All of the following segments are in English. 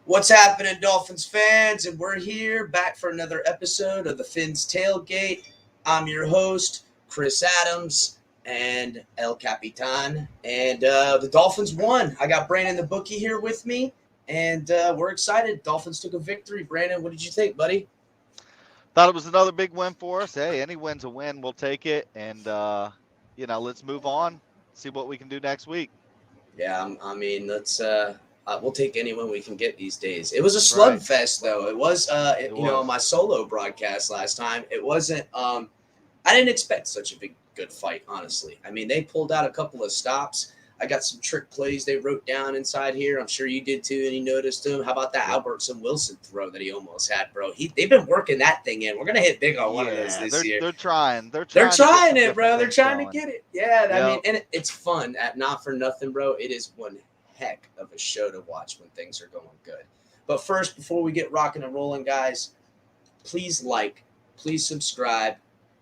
What's happening, Dolphins fans? And we're here back for another episode of the Fins Tailgate. I'm your host, Chris Adams and El Capitan. And the Dolphins won. I got Brandon the bookie here with me, and we're excited. Dolphins took a victory. Brandon, what did you think, buddy? Thought it was another big win for us. Hey, any win's a win. We'll take it. And, let's move on, see what we can do next week. Yeah, I mean, we'll take anyone we can get these days. It was a That's right. slugfest, though. It was, It on was. my solo broadcast last time, it wasn't. I didn't expect such a big good fight, honestly. I mean, they pulled out a couple of stops. I got some trick plays they wrote down inside here. I'm sure you did too, and you noticed them. How about that Yep. Albertson Wilson throw that he almost had, bro? They've been working that thing in. We're gonna hit big on one of those Yeah, this year. they're trying. They're They're trying to get trying some it, different bro. They're things trying to going. get it. Yeah, I mean, Yep. and it's fun. At not for nothing, bro. It is one heck of a show to watch when things are going good. But first, before we get rocking and rolling, guys, please like, please subscribe,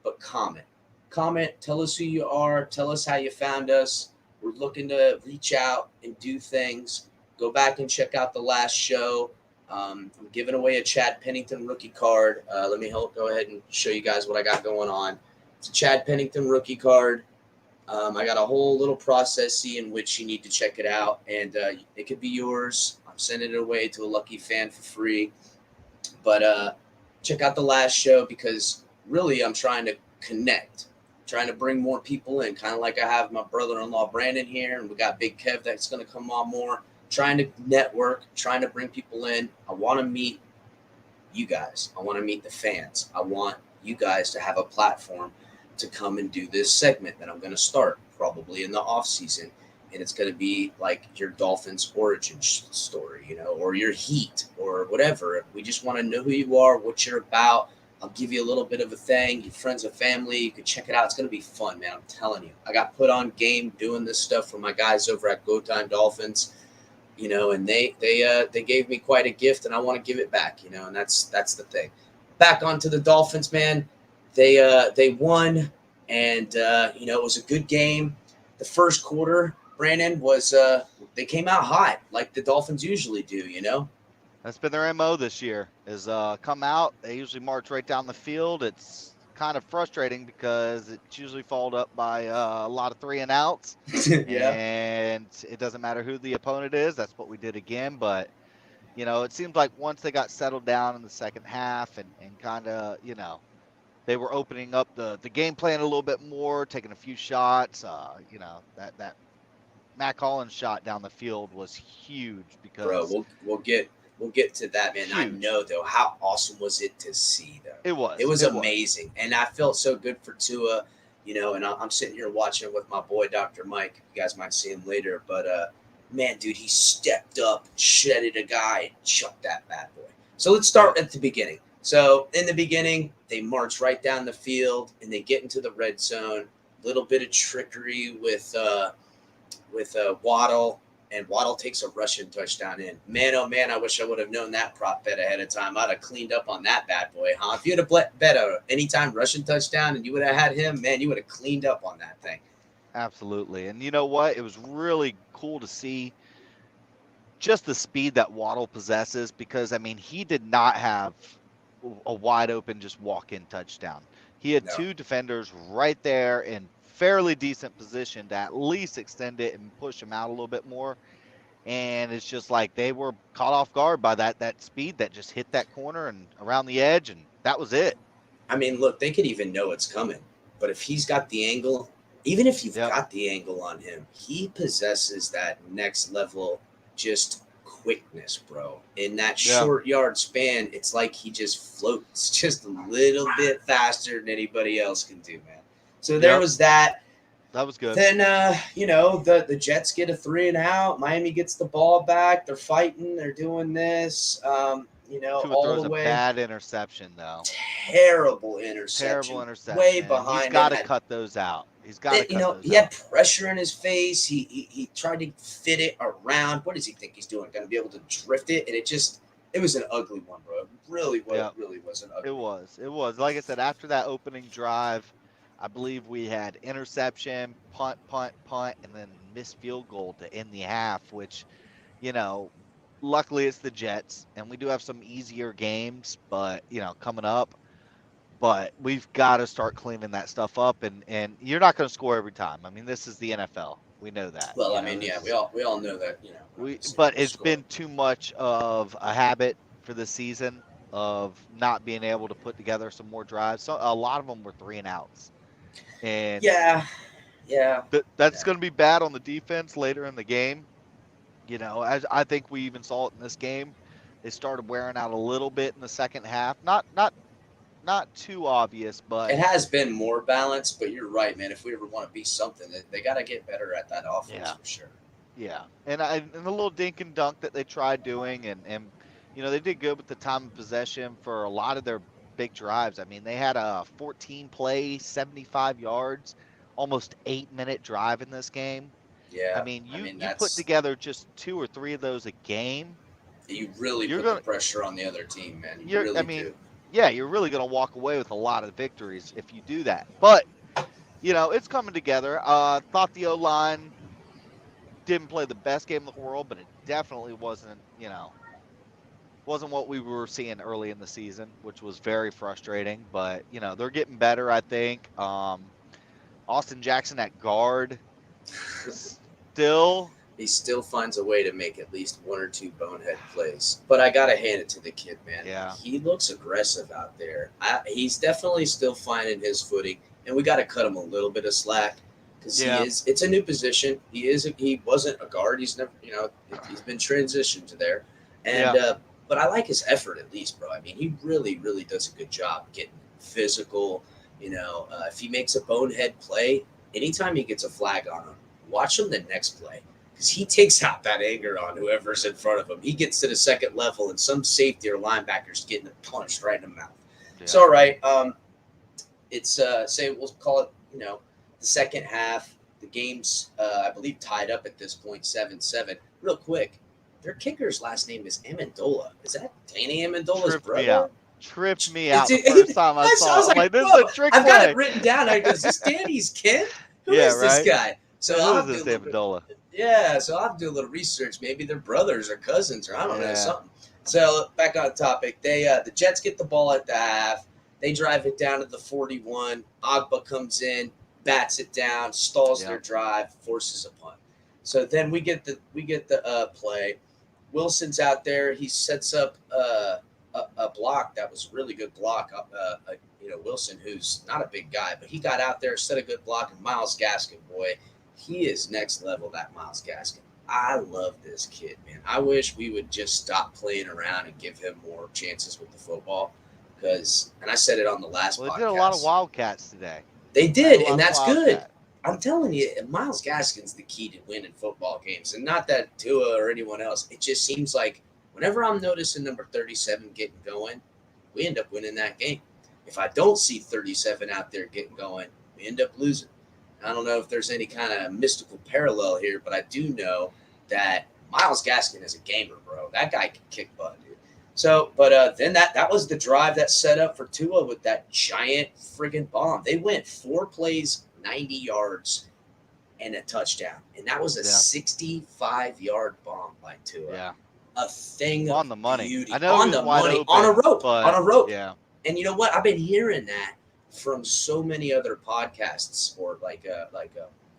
but comment. Comment, tell us who you are, tell us how you found us. We're looking to reach out and do things. Go back and check out the last show. I'm giving away a Chad Pennington rookie card. Let me go ahead and show you guys what I got going on. It's a Chad Pennington rookie card. I got a whole little process in which you need to check it out, and it could be yours. I'm sending it away to a lucky fan for free. But check out the last show because really I'm trying to connect, trying to bring more people in, kind of like I have my brother-in-law Brandon here, and we got Big Kev that's going to come on more. Trying to network, trying to bring people in. I want to meet you guys. I want to meet the fans. I want you guys to have a platform to come and do this segment that I'm going to start probably in the off season, and it's going to be like your Dolphins origin story, or your Heat or whatever. We just want to know who you are, what you're about. I'll give you a little bit of a thing. Your friends and family, you can check it out. It's going to be fun, man. I'm telling you. I got put on game doing this stuff for my guys over at Go Time Dolphins, and they gave me quite a gift, and I want to give it back, and that's the thing. Back onto the Dolphins, man. They won, and it was a good game. The first quarter, Brandon, was they came out hot like the Dolphins usually do. That's been their MO this year. Is come out. They usually march right down the field. It's kind of frustrating because it's usually followed up by a lot of three and outs, Yeah. and it doesn't matter who the opponent is. That's what we did again. But it seems like once they got settled down in the second half and kind of, they were opening up the game plan a little bit more, taking a few shots. That Matt Collins shot down the field was huge Bro, because we'll get to that, man. I huge. know though, how awesome was it to see though? It It was. was It was. amazing, and I felt so good for Tua. And I'm sitting here watching it with my boy Dr. Mike. You guys might see him later, but man, dude, he stepped up, shredded a guy, and chucked that bad boy. So let's start Yep. at the beginning. So in the beginning, they march right down the field and they get into the red zone. Little bit of trickery with Waddle, and Waddle takes a rushing touchdown in. Man, oh man, I wish I would have known that prop bet ahead of time. I'd have cleaned up on that bad boy, huh? If you'd have bet a anytime rushing touchdown and you would have had him, man, you would have cleaned up on that thing. Absolutely. And you know what? It was really cool to see just the speed that Waddle possesses because, I mean, he did not have a wide open, just walk in touchdown. He had No, two defenders right there in fairly decent position to at least extend it and push him out a little bit more. And it's just like they were caught off guard by that speed that just hit that corner and around the edge, and that was it. I mean, look, they could even know it's coming, but if he's got the angle, even if you've Yep. got the angle on him, he possesses that next level just quickness, bro. In that Yeah. short yard span, it's like he just floats just a little bit faster than anybody else can do, man. So there Yep. was that. That was good. Then the Jets get a 3-and-out. Miami gets the ball back. They're fighting. They're doing this. Tua All throws the a way. bad interception though. Terrible Terrible interception, way interception. He's behind him. got to cut those out. He's got to cut those He had out. pressure in his face. He tried to fit it around. What does he think he's doing? Going to be able to drift it? And it was an ugly one, bro. Yep. Really was an It ugly one. was. It was. Like I said, after that opening drive, I believe we had interception, punt, punt, punt, and then missed field goal to end the half, which, you know, luckily it's the Jets, and we do have some easier games, but coming up. But we've got to start cleaning that stuff up, and you're not going to score every time. I mean, this is the NFL. We know that. Well, I You know, mean, yeah, this we all know that. We're not we going to sit here but and it's score. been too much of a habit for this season of not being able to put together some more drives. So a lot of them were 3-and-outs, and Yeah, yeah, that's yeah. going to be bad on the defense later in the game. As I think we even saw it in this game, they started wearing out a little bit in the second half. Not too obvious, but It has been more balanced, but you're right, man. If we ever want to be something, they got to get better at that offense yeah. for sure. Yeah, and the little dink and dunk that they tried doing, and they did good with the time of possession for a lot of their big drives. I mean, they had a 14 play, 75 yards, almost 8-minute drive in this game. I Yeah, mean, I you mean you put that's together just 2 or 3 of those a game, you really you're put the gonna pressure on the other team, man. You you're I really mean, do. yeah, you're really gonna walk away with a lot of victories if you do that. But it's coming together. Thought the O line didn't play the best game in the world, but it definitely wasn't what we were seeing early in the season, which was very frustrating. But they're getting better, I think. Austin Jackson at guard still, He still finds a way to make at least one or two bonehead plays. But I gotta hand it to the kid, man. yeah, He looks aggressive out there. He's definitely still finding his footing, and we got to cut him a little bit of slack because he yeah, is. It's a new position. He wasn't a guard. He's never. He's been transitioned to there, and yeah, but I like his effort at least, bro. I mean, he really, really does a good job getting physical. If he makes a bonehead play, anytime he gets a flag on him, watch him the next play because he takes out that anger on whoever's in front of him. He gets to the second level, and some safety or linebacker's getting punched right in the mouth. yeah, So, all right, it's say we'll call it the second half. The game's I believe tied up at this point 7-7. Real quick, their kicker's last name is Amendola. Is that Danny Amendola's tripped me brother? out. Tripped me It's, out the it, first time I I saw was it. I'm like, like, this is a whoa! trick I've got it play. written down. I go, is this Danny's kid? Who Yeah, is this right. guy? So Who I'll is have to do this a little bit. Amendola? Yeah, so I'll have to do a little research. Maybe they're brothers or cousins or I don't know Yeah, something. So back on topic, the Jets get the ball at the half. They drive it down to the 41. Agba comes in, bats it down, stalls yeah, their drive, forces a punt. So then we get the play. Wilson's out there. He sets up a block that was a really good block. Wilson, who's not a big guy, but he got out there, set a good block. And Miles Gaskin, boy, he is next level. That Miles Gaskin. I love this kid, man. I wish we would just stop playing around and give him more chances with the football. Because, and I said it on the last well, they did a lot of podcast, Wildcats today. they I had a did, and lot of that's good. Wildcat. I'm telling you, Miles Gaskin's the key to winning football games, and not that Tua or anyone else. It just seems like whenever I'm noticing number 37 getting going, we end up winning that game. If I don't see 37 out there getting going, we end up losing. I don't know if there's any kind of mystical parallel here, but I do know that Miles Gaskin is a gamer, bro. That guy can kick butt, dude. So, but then that was the drive that set up for Tua with that giant friggin' bomb. They went 4 plays, 90 yards, and a touchdown, and that was a Yeah, 65-yard bomb by Tua. yeah, A thing on of the money. I beauty know he on was the wide money, on a open, rope, on but a rope. yeah, And you know what? I've been hearing that from so many other podcasts or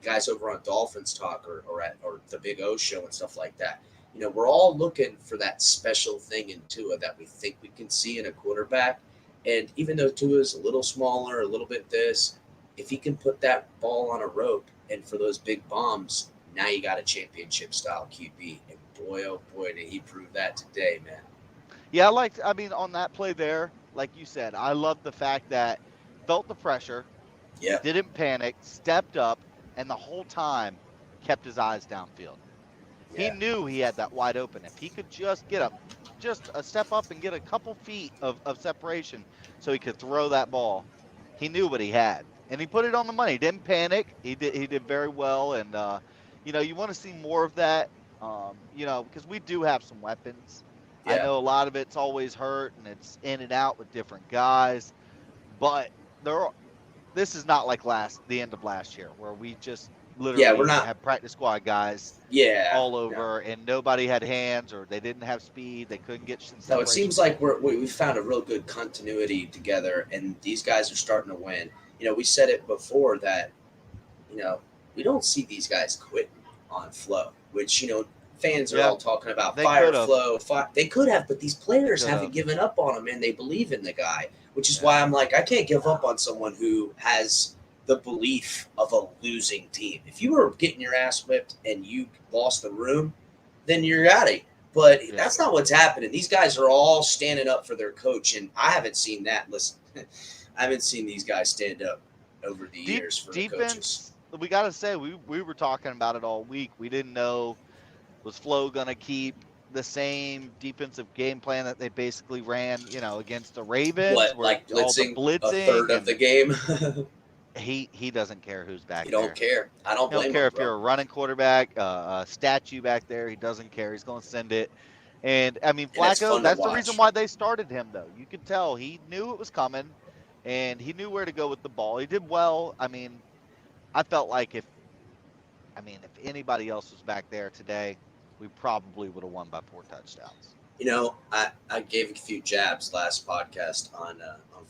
guys over on Dolphins Talk or the Big O Show and stuff like that. We're all looking for that special thing in Tua that we think we can see in a quarterback. And even though Tua is a little smaller, a little bit this, if he can put that ball on a rope and for those big bombs, now you got a championship style QB. And boy, oh boy, did he prove that today, man. yeah. I mean, on that play there, like you said, I love the fact that felt the pressure, Yeah, didn't panic, stepped up, and the whole time kept his eyes downfield. He yeah, knew he had that wide open. If he could just get just a step up and get a couple feet of separation so he could throw that ball, he knew what he had. And he put it on the money. He didn't panic. He did very well. And you want to see more of that. Because we do have some weapons. I yeah. know a lot of it's always hurt and it's in and out with different guys, but there are, this is not like the end of last year where we Yeah, we're literally not. had practice squad guys Yeah, all no. over, and nobody had hands or they didn't have speed. They couldn't get in No, it separation. seems like we found a real good continuity together, and these guys are starting to win. We said it before that you know we don't see these guys quitting on flow, which fans are Yeah, all talking about they fire could have. flow. They could have, but these They players could haven't have. given up on him, and they believe in the guy, which is Yeah. why I'm like, I can't give up on someone who has the belief of a losing team. If you were getting your ass whipped and you lost the room, then you're out of it. But Yeah. that's not what's happening. These guys are all standing up for their coach, and I haven't seen that. Listen, I haven't seen these guys stand up over the years for the coaches. Defense, we got to say, we were talking about it all week. We didn't know, was Flo going to keep the same defensive game plan that they basically ran, against the Ravens, What, where like all the blitzing a third blitzing, of the and game? he doesn't care who's back You don't there. care. I don't He don't blame care him, if bro. you're a running quarterback, a statue back there. He doesn't care. He's going to send it. And I mean, And it's Flacco, fun to that's the reason watch. why they started him, though. You could tell he knew it was coming, and he knew where to go with the ball. He did well. I mean, I felt like if anybody else was back there today, we probably would have won by 4 touchdowns. I gave a few jabs last podcast on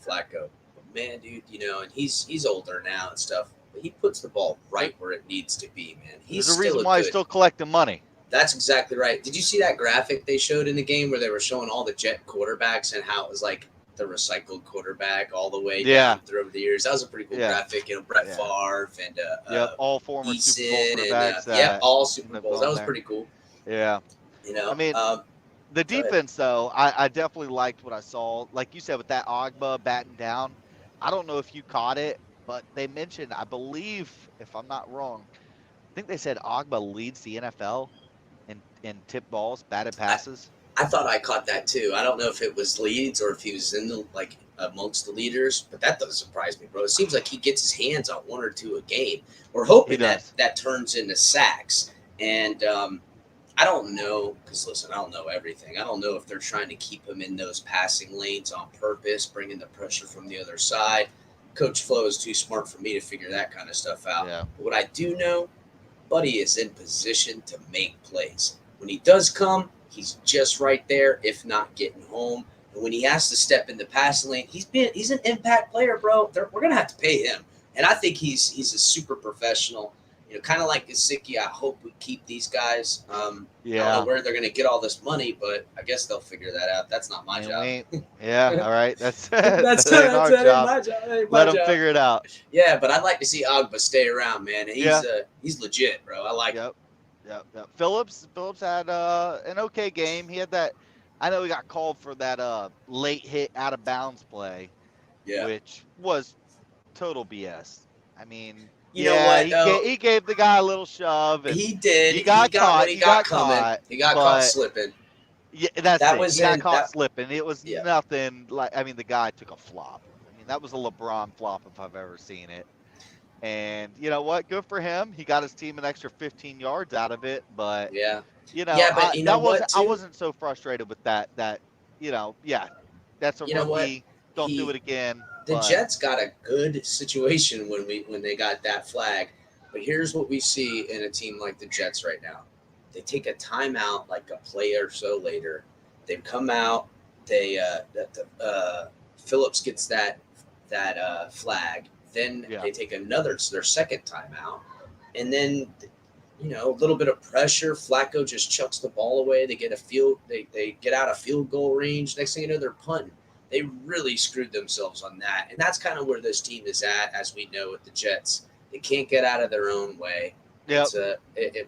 Flacco. But man, dude, and he's older now and stuff. But he puts the ball right where it needs to be, man. He's There's a still reason a why he's good. still collecting money. That's exactly right. Did you see that graphic they showed in the game where they were showing all the Jet quarterbacks and how it was like the recycled quarterback all the way Yeah, down through over the years? That was a pretty cool yeah, graphic. Brett yeah. Favre and Yep, all former Super Bowl Eason and quarterbacks yep, that all Super end up Bowls. That going was there. pretty cool. Yeah. You I know, mean, the go ahead. defense, though, I definitely liked what I saw. Like you said, with that Ogba batting down, I don't know if you caught it, but they mentioned, I believe, if I'm not wrong, I think they said Ogba leads the NFL in tip balls, batted I, passes. I thought I caught that too. I don't know if it was leads or if he was in the like amongst the leaders, but that doesn't surprise me, bro. It seems like he gets his hands on one or two a game. We're He hoping that does. that turns into sacks, and I don't know because listen, I don't know everything. I don't know if they're trying to keep him in those passing lanes on purpose, bringing the pressure from the other side. Coach Flo is too smart for me to figure that kind of stuff out. Yeah. But what I do know, Buddy is in position to make plays. When he does come, he's just right there, if not getting home. And when he has to step in the passing lane, he's an impact player, bro. We're gonna have to pay him, and I think he's a super professional. Kind of like Gesicki. I hope we keep these guys. I don't know Yeah. where they're gonna get all this money, but I guess they'll figure that out. That's not my And we job. ain't, yeah, all right. That's that's that ain't that's our that ain't job. my job. That ain't Let my them job. figure it out. Yeah, but I'd like to see Agba stay around, man. Yeah. He's legit, bro. I like him. Yep. Yep. Phillips had an okay game. He had that. I know he got called for that late hit out of bounds play, Yeah. which was total BS. I mean, You know yeah, what though? he gave the guy a little shove, and He did. he He got got what caught. he He got got coming. caught, He got caught but slipping. yeah, that's That it. was He got in caught that. slipping. It was Yeah. nothing like. I mean, the guy took a flop. I mean, that was a LeBron flop if I've ever seen it. And you know what? Good for him. He got his team an extra 15 yards out of it. But Yeah. Yeah, but you know what I too? wasn't so frustrated with that. Yeah, that's a You know what? rookie. Don't do He it again. the But Jets got a good situation when they got that flag. But here's what we see in a team like the Jets right now. They take a timeout like a play or so later. They come out. They Phillips gets that flag. Then yeah, they take their second timeout, and then a little bit of pressure. Flacco just chucks the ball away. They get a field. They get out of field goal range. Next thing you know, they're punting. They really screwed themselves on that, and that's kind of where this team is at, as we know with the Jets. They can't get out of their own way. yep,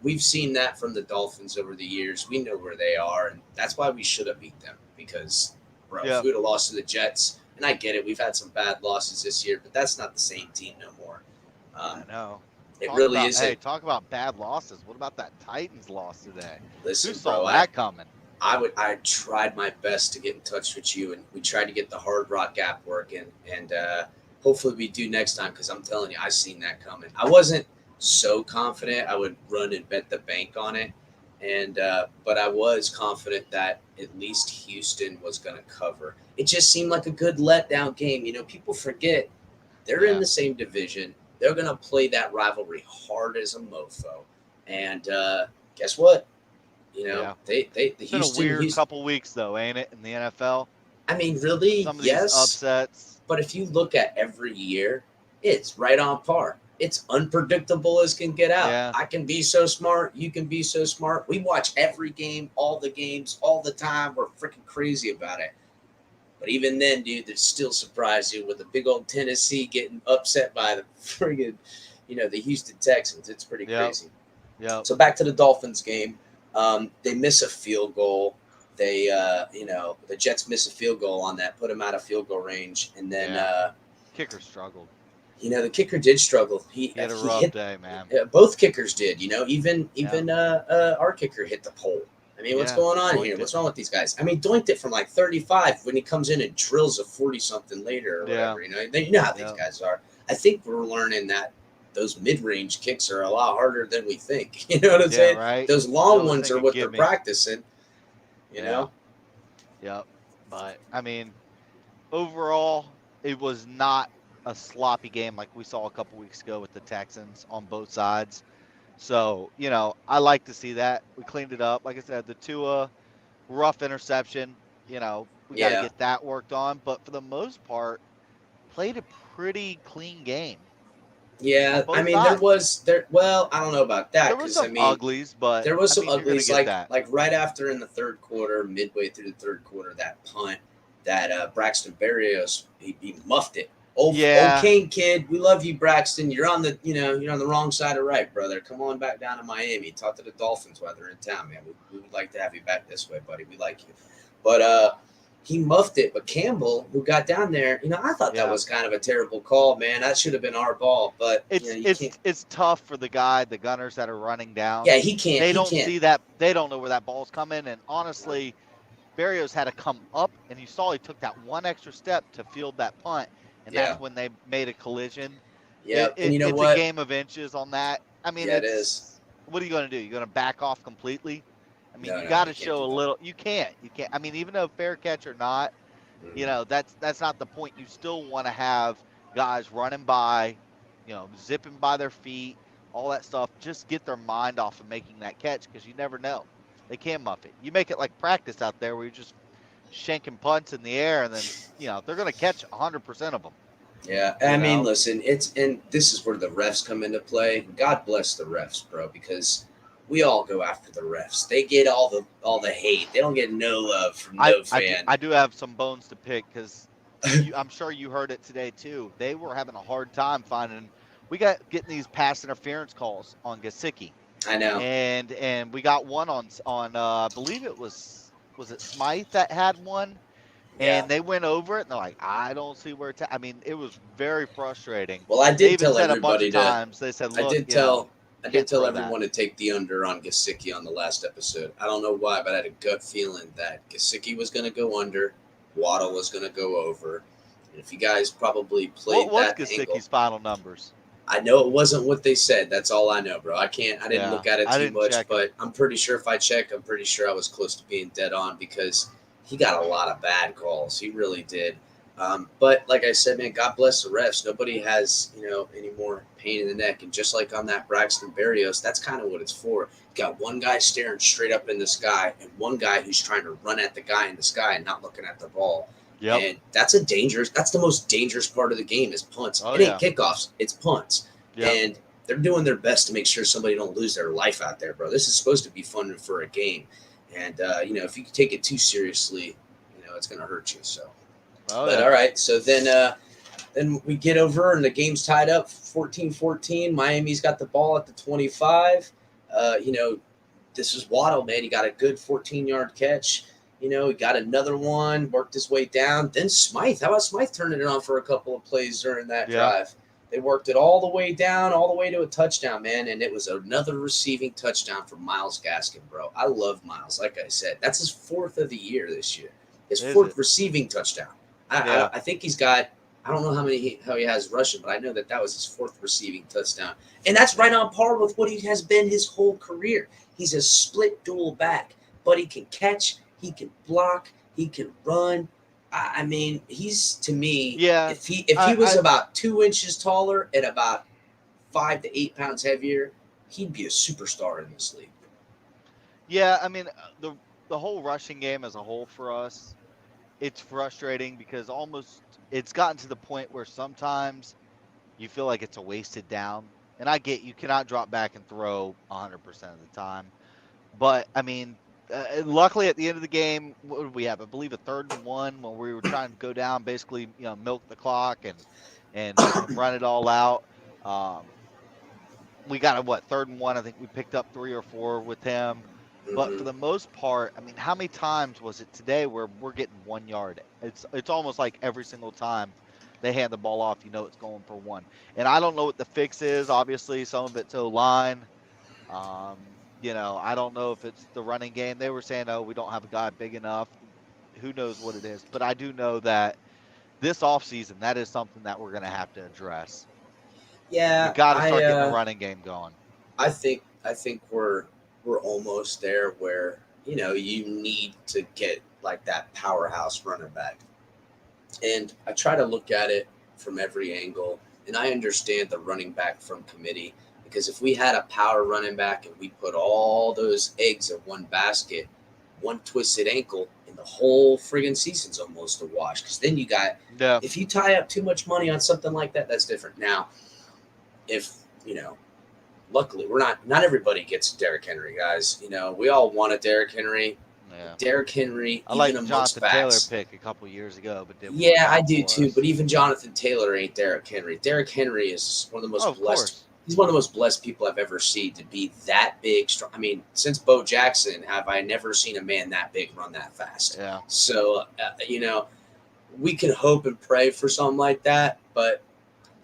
We've seen that from the Dolphins over the years. We know where they are, and that's why we should have beat them. Because, bro, if yeah. we would have lost to the Jets, and I get it, we've had some bad losses this year, but that's not the same team no more. I Um, know. it really Hey, isn't. talk about bad losses. What about that Titans loss today? Who Listen, saw bro, that coming? I tried my best to get in touch with you, and we tried to get the Hard Rock app working, and hopefully we do next time. Because I'm telling you, I seen that coming. I wasn't so confident I would run and bet the bank on it, and but I was confident that at least Houston was going to cover. It just seemed like a good letdown game. People forget they're in Yeah, the same division. They're going to play that rivalry hard as a mofo. And guess what? The It's been a weird couple weeks though, ain't it, in the NFL? I mean, really, Some of these yes. upsets. But if you look at every year, it's right on par. It's unpredictable as can get out. Yeah. I can be so smart. You can be so smart. We watch every game, all the games, all the time. We're freaking crazy about it. But even then, dude, they still surprise you with a big old Tennessee getting upset by the friggin', the Houston Texans. It's pretty crazy. Yeah. So back to the Dolphins game. They miss a field goal. They, the Jets miss a field goal on that, put them out of field goal range, and then kicker struggled. The kicker did struggle. He had a rough day, man. Both kickers did. Even our kicker hit the pole. I mean, what's going on here? What's wrong with these guys? I mean, doinked it from like 35 when he comes in and drills a 40-something later or whatever. You know how these guys are. I think we're learning that those mid-range kicks are a lot harder than we think. You know what I'm saying? Right. Those long ones are what they're practicing. You know? Yep. But, I mean, overall, it was not a sloppy game like we saw a couple weeks ago with the Texans on both sides. So, I like to see that. We cleaned it up. Like I said, the Tua rough interception, we got to get that worked on. But for the most part, played a pretty clean game. Yeah, I mean, well, I don't know about that. There was some uglies, but there was some uglies like right after in the third quarter, midway through the third quarter, that punt that Braxton Berrios, he muffed it. Old Kane kid, we love you, Braxton. You're on the you're on the wrong side of right, brother. Come on back down to Miami. Talk to the Dolphins while they're in town, man. We would like to have you back this way, buddy. We like you. But he muffed it. But Campbell, who got down there, I thought that was kind of a terrible call, man. That should have been our ball. But it's tough for the gunners that are running down. Yeah, he can't. They don't see that. They don't know where that ball's coming. And honestly, Berrios had to come up, and you saw he took that one extra step to field that punt. And that's when they made a collision. Yeah, and it's a game of inches on that. I mean, it is. What are you going to do? You're going to back off completely? I mean, you got to show a little. You can't. I mean, even though fair catch or not, that's not the point. You still want to have guys running by, zipping by their feet, all that stuff. Just get their mind off of making that catch because you never know. They can muff it. You make it like practice out there where you're just shanking punts in the air, and then they're going to catch 100% of them. Yeah, I mean, listen, and this is where the refs come into play. God bless the refs, bro, because we all go after the refs. They get all the hate. They don't get no love from no fan. I do have some bones to pick because I'm sure you heard it today too. They were having a hard time finding. We got getting these pass interference calls on Gesicki. I know, and we got one on I believe it was it Smythe that had one, and they went over it and they're like, I don't see where it's at. I mean, it was very frustrating. Well, I did tell everybody a bunch of times. They said, look, I did tell everyone to take the under on Gesicki on the last episode. I don't know why, but I had a gut feeling that Gesicki was going to go under, Waddle was going to go over. And if you guys probably played what was Gesicki's final numbers? I know it wasn't what they said. That's all I know, bro. I didn't look at it too much, but I'm pretty sure if I check, I'm pretty sure I was close to being dead on because he got a lot of bad calls. He really did. But like I said, man, God bless the refs. Nobody has, any more pain in the neck. And just like on that Braxton Berrios, that's kind of what it's for. You got one guy staring straight up in the sky and one guy who's trying to run at the guy in the sky and not looking at the ball. Yep. And that's the most dangerous part of the game is punts. It ain't kickoffs, it's punts. Yep. And they're doing their best to make sure somebody don't lose their life out there, bro. This is supposed to be fun for a game. And, if you take it too seriously, it's going to hurt you. So, all right. So then we get over and the game's tied up 14-14. Miami's got the ball at the 25. This is Waddle, man. He got a good 14-yard catch. He got another one, worked his way down. Then Smythe. How about Smythe turning it on for a couple of plays during that drive? They worked it all the way down, all the way to a touchdown, man. And it was another receiving touchdown for Myles Gaskin, bro. I love Myles. Like I said, that's his fourth of the year this year. His fourth receiving touchdown. I think he's got, I don't know how he has rushing, but I know that was his fourth receiving touchdown. And that's right on par with what he has been his whole career. He's a split dual back, but he can catch, he can block, he can run. I mean, he's, to me, if he was about 2 inches taller and about 5 to 8 pounds heavier, he'd be a superstar in this league. Yeah, I mean, the whole rushing game as a whole for us, it's frustrating because almost it's gotten to the point where sometimes you feel like it's a wasted down. And I get you cannot drop back and throw 100% of the time. But, I mean, luckily at the end of the game, what did we have? I believe a 3rd and 1 when we were trying to go down, basically, milk the clock and run it all out. We got a 3rd and 1. I think we picked up 3 or 4 with him. But for the most part, I mean, how many times was it today where we're getting 1 yard? It's almost like every single time they hand the ball off, it's going for 1. And I don't know what the fix is. Obviously, some of it's O-line. I don't know if it's the running game. They were saying, "Oh, we don't have a guy big enough." Who knows what it is? But I do know that this offseason, that is something that we're going to have to address. We Yeah, got to start getting the running game going. I think we're almost there where you need to get like that powerhouse running back. And I try to look at it from every angle, and I understand the running back from committee, because if we had a power running back and we put all those eggs in one basket, one twisted ankle, and the whole friggin' season's almost a wash. Because then you got, if you tie up too much money on something like that, that's different. Now, if luckily we're not everybody gets Derrick Henry, guys. We all want a Derrick Henry. Yeah. Derrick Henry, I like even Jonathan backs, Taylor pick a couple years ago, but didn't yeah, work I out do for too. us. But even Jonathan Taylor ain't Derrick Henry. Derrick Henry is one of the most blessed. Course. He's one of the most blessed people I've ever seen to be that big. Strong. I mean, since Bo Jackson, have I never seen a man that big run that fast? Yeah. So we can hope and pray for something like that, but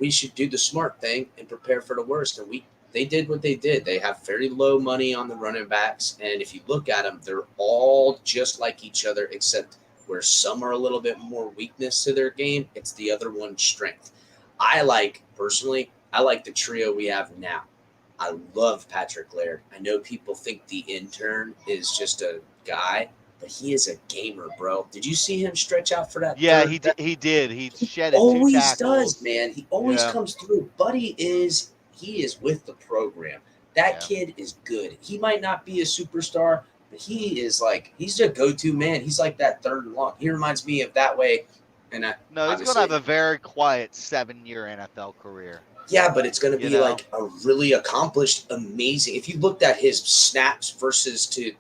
we should do the smart thing and prepare for the worst. And they did what they did. They have very low money on the running backs, and if you look at them, they're all just like each other, except where some are a little bit more weakness to their game, it's the other one's strength. Personally, I like the trio we have now. I love Patrick Laird. I know people think the intern is just a guy, but he is a gamer, bro. Did you see him stretch out for that? Yeah, he did. He shedded 2 always tackles. does, man. He always comes through. Buddy is with the program. That kid is good. He might not be a superstar, but he's a go-to man. He's like that 3rd and long. He reminds me of that way. And no, he's going to have a very quiet 7-year NFL career. Yeah, but it's going to be like a really accomplished, amazing. If you looked at his snaps versus to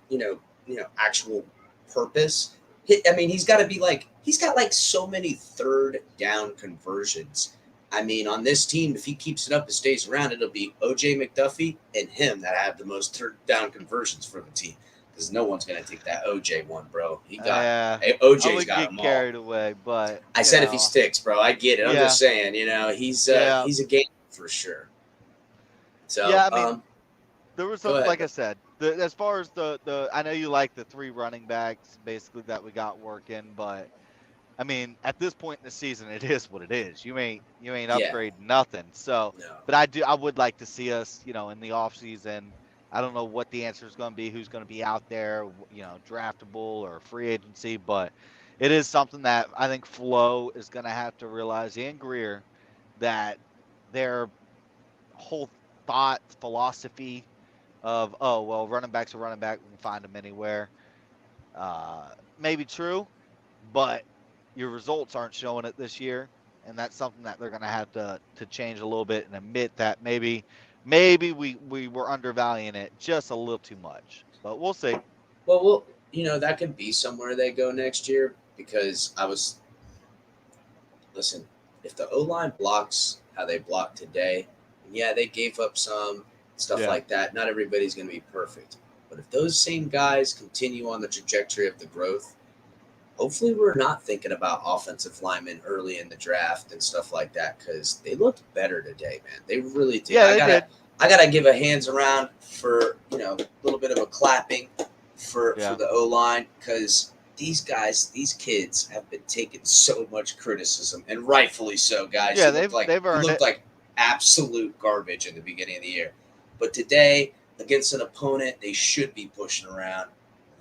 actual purpose, he's got to be like he's got like so many 3rd down conversions. I mean, on this team, if he keeps it up and stays around, it'll be OJ McDuffie and him that have the most 3rd down conversions for the team. Because no one's going to take that OJ one, bro. He got OJ's got them all. Carried away, but I said if he sticks, bro, I get it. I'm just saying, he's a game for sure. So yeah, I mean, there was some, like I said, as far as the I know you like the 3 running backs basically that we got working, but I mean, at this point in the season, it is what it is. You ain't upgrading nothing. So, no. But I would like to see us, in the off season. I don't know what the answer is going to be, who's going to be out there, draftable or free agency, but it is something that I think Flo is going to have to realize, and Greer, that their whole philosophy of, oh, well, running back's a running back, we can find them anywhere, maybe true, but your results aren't showing it this year, and that's something that they're going to have to change a little bit and admit that maybe we were undervaluing it just a little too much, but we'll see. Well, that could be somewhere they go next year, because listen, if the O-line blocks how they blocked today, yeah, they gave up some stuff like that. Not everybody's going to be perfect, but if those same guys continue on the trajectory of the growth, hopefully we're not thinking about offensive linemen early in the draft and stuff like that, because they looked better today, man. They really did. Yeah, I gotta give a hands around for a little bit of a clapping for the O-line, because these kids have been taking so much criticism, and rightfully so, guys. Yeah, they've earned looked like absolute garbage in the beginning of the year, but today against an opponent they should be pushing around,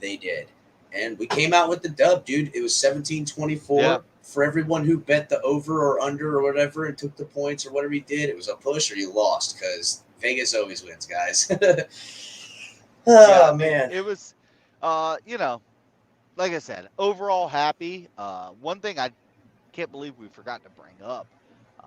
they did. and we came out with the dub, dude. It was 17-24 for everyone who bet the over or under or whatever and took the points or whatever you did. It was a push or you lost because Vegas always wins, guys. Man. It was, like I said, overall happy. One thing I can't believe we forgot to bring up.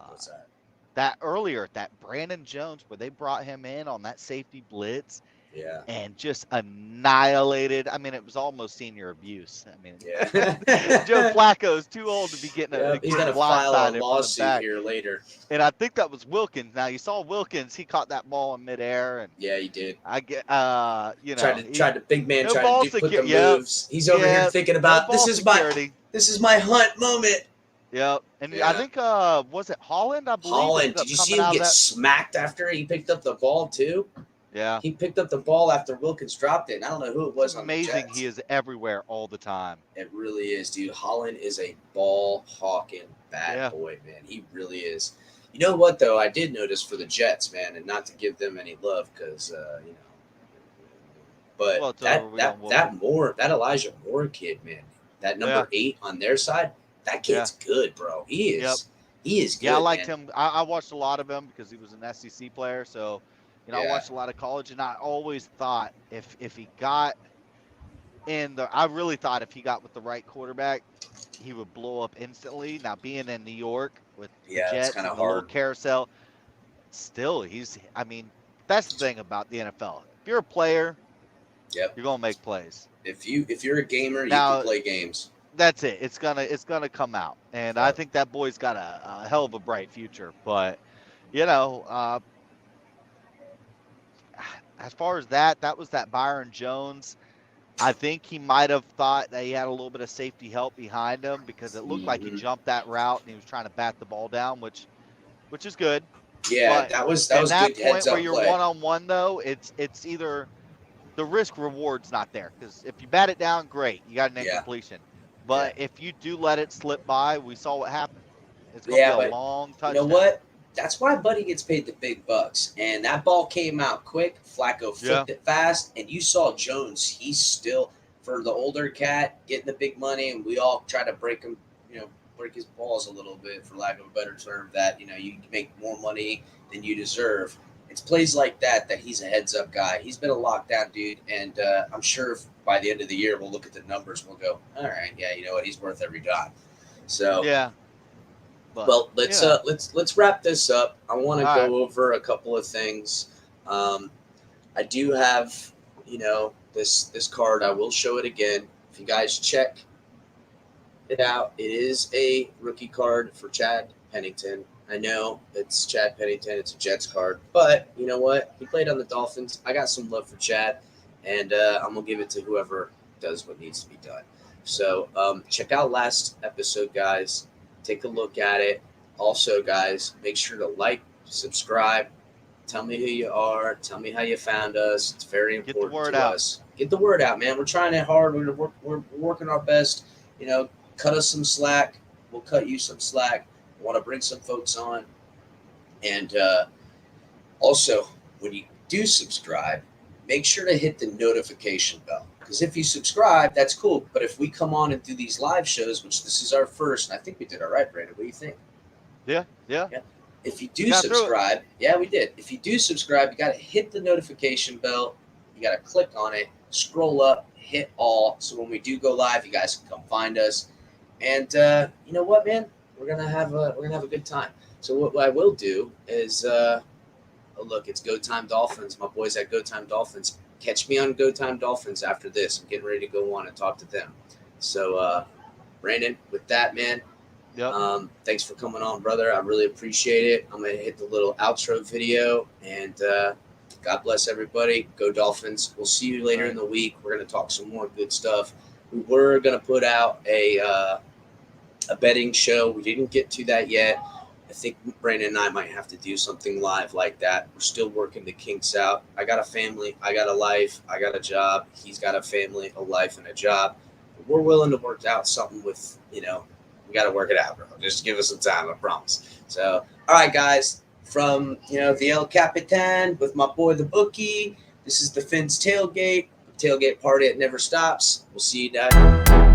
What's that? That earlier, that Brandon Jones, where they brought him in on that safety blitz. Yeah. And just annihilated. I mean, it was almost senior abuse. I mean, Joe Flacco is too old to be getting he's going to file a lawsuit here later. And I think that was Wilkins. Now you saw Wilkins; he caught that ball in midair, and yeah, he did. I get, tried to big man no tried to put the moves. He's over here thinking about this is my hunt moment. Yep, and I think was it Holland? I believe Holland. Did you see him get smacked after he picked up the ball too? Yeah, he picked up the ball after Wilkins dropped it. And I don't know who it was. It's amazing. He is everywhere all the time. It really is, dude. Holland is a ball hawking bad boy, man. He really is. You know what though? I did notice for the Jets, man, and not to give them any love because but that Elijah Moore kid, man, that number 8 on their side, that kid's good, bro. He is. He is good. Yeah, I liked him. I watched a lot of him because he was an SEC player, so. I watched a lot of college, and I always thought if he got I really thought if he got with the right quarterback, he would blow up instantly. Now, being in New York with the Jets and the little carousel, still, that's the thing about the NFL. If you're a player, you're going to make plays. If you're a gamer, you can play games. That's it. It's gonna come out, and I think that boy's got a hell of a bright future. But, as far as that was that Byron Jones. I think he might have thought that he had a little bit of safety help behind him because it looked like he jumped that route and he was trying to bat the ball down, which is good. Yeah, but that was good heads up where you're one-on-one though, it's either the risk reward's not there because if you bat it down, great, you got an incompletion. But if you do let it slip by, we saw what happened. It's going to be a long touchdown. You know what? That's why Buddy gets paid the big bucks. And that ball came out quick. Flacco flipped it fast. And you saw Jones. He's still, for the older cat, getting the big money. And we all try to break him, break his balls a little bit, for lack of a better term, that, you can make more money than you deserve. It's plays like that he's a heads-up guy. He's been a lockdown dude. And I'm sure by the end of the year, we'll look at the numbers and we'll go, all right, yeah, you know what? He's worth every dime. So, But, well, let's wrap this up. I want to go over a couple of things. I do have, this card. I will show it again. If you guys check it out, it is a rookie card for Chad Pennington. I know it's Chad Pennington. It's a Jets card. But you know what? He played on the Dolphins. I got some love for Chad, and I'm going to give it to whoever does what needs to be done. So check out last episode, guys. Take a look at it. Also, guys, make sure to like, subscribe. Tell me who you are. Tell me how you found us. It's very important to us. Get the word out, man. We're trying it hard. We're working our best. Cut us some slack. We'll cut you some slack. I want to bring some folks on. And also, when you do subscribe, make sure to hit the notification bell. Because if you subscribe, that's cool. But if we come on and do these live shows, which this is our first, and I think we did all right, Brandon. What do you think? Yeah. If you do subscribe, we did. If you do subscribe, you got to hit the notification bell. You got to click on it, scroll up, hit all. So when we do go live, you guys can come find us. And you know what, man? We're gonna have a good time. So what I will do is, look, it's Go Time Dolphins. My boys at Go Time Dolphins. Catch me on Go Time Dolphins after this. I'm getting ready to go on and talk to them. So, Brandon, with that, man, thanks for coming on, brother. I really appreciate it. I'm going to hit the little outro video, and God bless everybody. Go Dolphins. We'll see you later in the week. We're going to talk some more good stuff. We were going to put out a betting show. We didn't get to that yet. I think Brandon and I might have to do something live like that. We're still working the kinks out. I got a family. I got a life. I got a job. He's got a family, a life, and a job. But we're willing to work out something with, we got to work it out, bro. Just give us some time, I promise. So, all right, guys. From, the El Capitan with my boy, the Bookie. This is the Finn's Tailgate. tailgate party. It never stops. We'll see you guys.